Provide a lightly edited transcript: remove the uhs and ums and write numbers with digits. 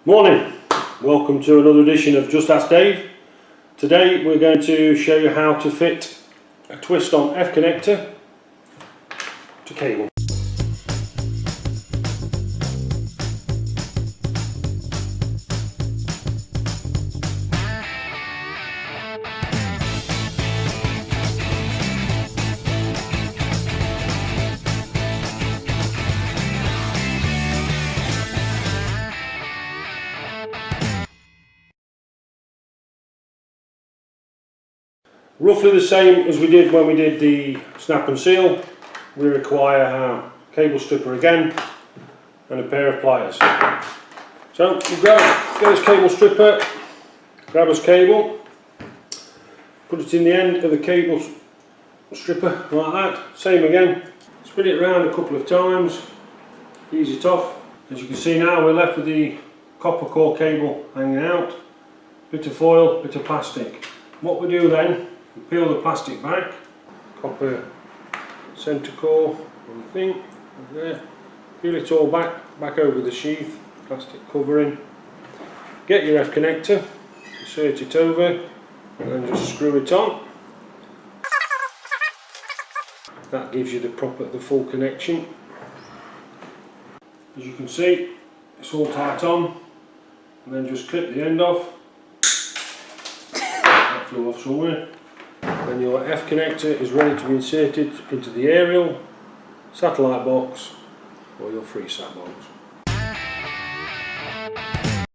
Morning, welcome to another edition of Just Ask Dave. Today we're going to show you how to fit a twist on F connector to cable. Roughly the same as we did when we did the snap and seal. We require our cable stripper again and a pair of pliers. So we get this cable stripper, grab us cable, put it in the end of the cable stripper like that, same again, spin it around a couple of times, ease it off. As you can see now we're left with the copper core cable hanging out, bit of foil, bit of plastic. What we do then, we peel the plastic back, copper centre core on the thing, there, peel it all back over the sheath, plastic covering, get your F connector, insert it over and then just screw it on. That gives you the full connection. As you can see, it's all tight on, and then just clip the end off. That flew off somewhere. Then your F connector is ready to be inserted into the aerial, satellite box or your FreeSat box.